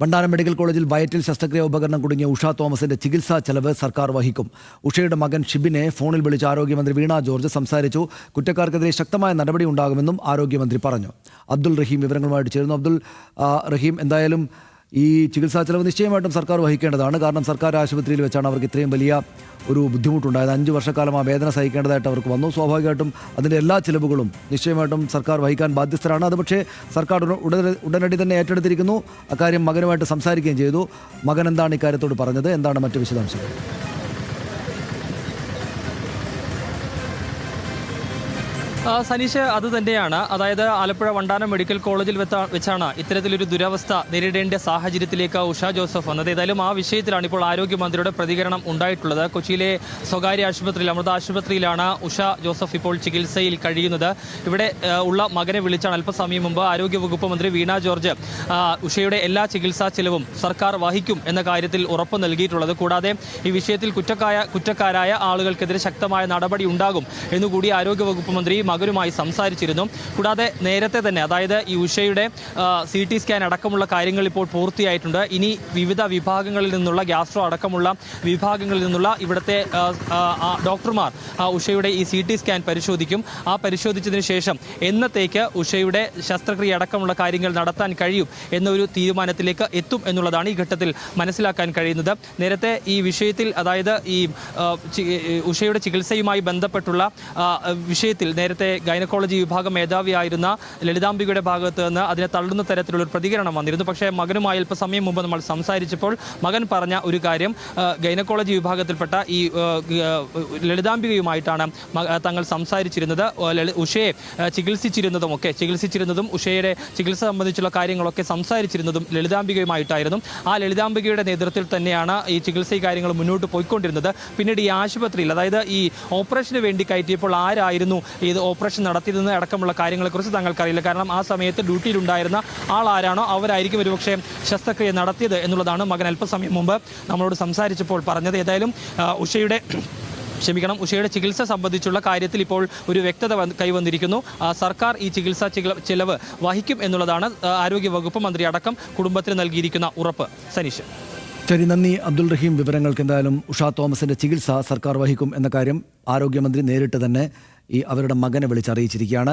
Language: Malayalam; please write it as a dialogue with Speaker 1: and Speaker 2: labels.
Speaker 1: വണ്ടാനം മെഡിക്കൽ കോളേജിൽ വയറ്റിൽ ശസ്ത്രക്രിയ ഉപകരണം കുടുങ്ങിയ ഉഷ തോമസിന്റെ ചികിത്സാ ചെലവ് സർക്കാർ വഹിക്കും. ഉഷയുടെ മകൻ ഷിബിനെ ഫോണിൽ വിളിച്ച് ആരോഗ്യമന്ത്രി വീണ ജോർജ് സംസാരിച്ചു. കുറ്റക്കാർക്കെതിരെ ശക്തമായ നടപടി ഉണ്ടാകുമെന്നും ആരോഗ്യമന്ത്രി പറഞ്ഞു. അബ്ദുൾ റഹീം വിവരങ്ങളുമായിട്ട് ചേരുന്നു. അബ്ദുൾ റഹീം, എന്തായാലും ഈ ചികിത്സാ ചെലവ് നിശ്ചയമായിട്ടും സർക്കാർ വഹിക്കേണ്ടതാണ്. കാരണം സർക്കാർ ആശുപത്രിയിൽ വെച്ചാണ് അവർക്ക് ഇത്രയും വലിയ ഒരു ബുദ്ധിമുട്ടുണ്ടായത്. 5 വർഷക്കാലം ആ വേദന സഹിക്കേണ്ടതായിട്ട് അവർക്ക് വന്നു. സ്വാഭാവികമായിട്ടും അതിൻ്റെ എല്ലാ ചിലവുകളും നിശ്ചയമായിട്ടും സർക്കാർ വഹിക്കാൻ ബാധ്യസ്ഥരാണ്. അത് പക്ഷേ സർക്കാർ ഉടനടി തന്നെ ഏറ്റെടുത്തിരിക്കുന്നു. അക്കാര്യം മകനുമായിട്ട് സംസാരിക്കുകയും ചെയ്തു. മകൻ എന്താണ് ഇക്കാര്യത്തോട് പറഞ്ഞത്? എന്താണ് മറ്റു വിശദാംശങ്ങൾ?
Speaker 2: സനീഷ്, അത് തന്നെയാണ്. അതായത് ആലപ്പുഴ വണ്ടാനം മെഡിക്കൽ കോളേജിൽ വെച്ചാണ് ഇത്തരത്തിലൊരു ദുരവസ്ഥ നേരിടേണ്ട സാഹചര്യത്തിലേക്ക് ഉഷ ജോസഫ് വന്നത്. ഏതായാലും ആ വിഷയത്തിലാണ് ഇപ്പോൾ ആരോഗ്യമന്ത്രിയുടെ പ്രതികരണം ഉണ്ടായിട്ടുള്ളത്. കൊച്ചിയിലെ സ്വകാര്യ ആശുപത്രിയിൽ, അമൃത ആശുപത്രിയിലാണ് ഉഷ ജോസഫ് ഇപ്പോൾ ചികിത്സയിൽ കഴിയുന്നത്. ഇവിടെ ഉള്ള മകനെ വിളിച്ചാണ് അല്പസമയം മുമ്പ് ആരോഗ്യവകുപ്പ് മന്ത്രി വീണ ജോർജ് ഉഷയുടെ എല്ലാ ചികിത്സാ ചെലവും സർക്കാർ വഹിക്കും എന്ന കാര്യത്തിൽ ഉറപ്പ് നൽകിയിട്ടുള്ളത്. കൂടാതെ ഈ വിഷയത്തിൽ കുറ്റക്കാരായ ആളുകൾക്കെതിരെ ശക്തമായ നടപടി ഉണ്ടാകും എന്നുകൂടി ആരോഗ്യവകുപ്പ് മന്ത്രി മകനുമായി സംസാരിച്ചിരുന്നു. കൂടാതെ നേരത്തെ തന്നെ, അതായത് ഈ ഉഷയുടെ CT സ്കാൻ അടക്കമുള്ള കാര്യങ്ങൾ ഇപ്പോൾ പൂർത്തിയായിട്ടുണ്ട്. ഇനി വിവിധ വിഭാഗങ്ങളിൽ നിന്നുള്ള ഗ്യാസ്ട്രോ അടക്കമുള്ള വിഭാഗങ്ങളിൽ നിന്നുള്ള ഇവിടുത്തെ ഡോക്ടർമാർ ഉഷയുടെ ഈ CT സ്കാൻ പരിശോധിക്കും. ആ പരിശോധിച്ചതിന് ശേഷം എന്നത്തേക്ക് ഉഷയുടെ ശസ്ത്രക്രിയ അടക്കമുള്ള കാര്യങ്ങൾ നടത്താൻ കഴിയും എന്നൊരു തീരുമാനത്തിലേക്ക് എത്തും എന്നുള്ളതാണ് ഈ ഘട്ടത്തിൽ മനസ്സിലാക്കാൻ കഴിയുന്നത്. നേരത്തെ ഈ വിഷയത്തിൽ, അതായത് ഈ ഉഷയുടെ ചികിത്സയുമായി ബന്ധപ്പെട്ടുള്ള വിഷയത്തിൽ നേരത്തെ ഗൈനക്കോളജി വിഭാഗം മേധാവിയായിരുന്ന ലളിതാംബികയുടെ ഭാഗത്ത് നിന്ന് അതിനെ തള്ളുന്ന തരത്തിലുള്ളൊരു പ്രതികരണം വന്നിരുന്നു. പക്ഷേ മകനുമായി അല്പസമയം മുമ്പ് നമ്മൾ സംസാരിച്ചപ്പോൾ മകൻ പറഞ്ഞ ഒരു കാര്യം, ഗൈനക്കോളജി വിഭാഗത്തിൽപ്പെട്ട ഈ ലളിതാംബികയുമായിട്ടാണ് തങ്ങൾ സംസാരിച്ചിരുന്നത്. ഉഷയെ ചികിത്സിച്ചിരുന്നതും ഉഷയുടെ ചികിത്സ സംബന്ധിച്ചുള്ള കാര്യങ്ങളൊക്കെ സംസാരിച്ചിരുന്നതും ലളിതാംബികയുമായിട്ടായിരുന്നു. ആ ലളിതാംബികയുടെ നേതൃത്വത്തിൽ തന്നെയാണ് ഈ ചികിത്സ കാര്യങ്ങൾ മുന്നോട്ട് പോയിക്കൊണ്ടിരുന്നത്. പിന്നീട് ഈ ആശുപത്രിയിൽ, അതായത് ഈ ഓപ്പറേഷന് വേണ്ടി കയറ്റിയപ്പോൾ ആരായിരുന്നു ഇത് ഓപ്പറേഷൻ നടത്തിയതെന്ന് അടക്കമുള്ള കാര്യങ്ങളെക്കുറിച്ച് തങ്ങൾക്കറിയില്ല. കാരണം ആ സമയത്ത് ഡ്യൂട്ടിയിലുണ്ടായിരുന്ന ആളാരാണോ അവരായിരിക്കും ഒരുപക്ഷെ ശസ്ത്രക്രിയ നടത്തിയത് എന്നുള്ളതാണ് മകൻ അല്പസമയം മുമ്പ് നമ്മളോട് സംസാരിച്ചപ്പോൾ പറഞ്ഞത്. ഏതായാലും ഉഷയുടെ ചികിത്സ സംബന്ധിച്ചുള്ള കാര്യത്തിൽ ഇപ്പോൾ ഒരു വ്യക്തത കൈവന്നിരിക്കുന്നു. സർക്കാർ ഈ ചികിത്സാ ചെലവ് വഹിക്കും എന്നുള്ളതാണ് ആരോഗ്യവകുപ്പ് മന്ത്രി അടക്കം കുടുംബത്തിന് നൽകിയിരിക്കുന്ന ഉറപ്പ്. സനീഷ്,
Speaker 1: ശരി, നന്ദി അബ്ദുൾ റഹീം. വിവരങ്ങൾക്ക് എന്തായാലും ഉഷ തോമസിന്റെ ചികിത്സ സർക്കാർ വഹിക്കും എന്ന കാര്യം ആരോഗ്യമന്ത്രി നേരിട്ട് തന്നെ അവരുടെ മകനെ വിളിച്ചറിയിച്ചിരിക്കുകയാണ്.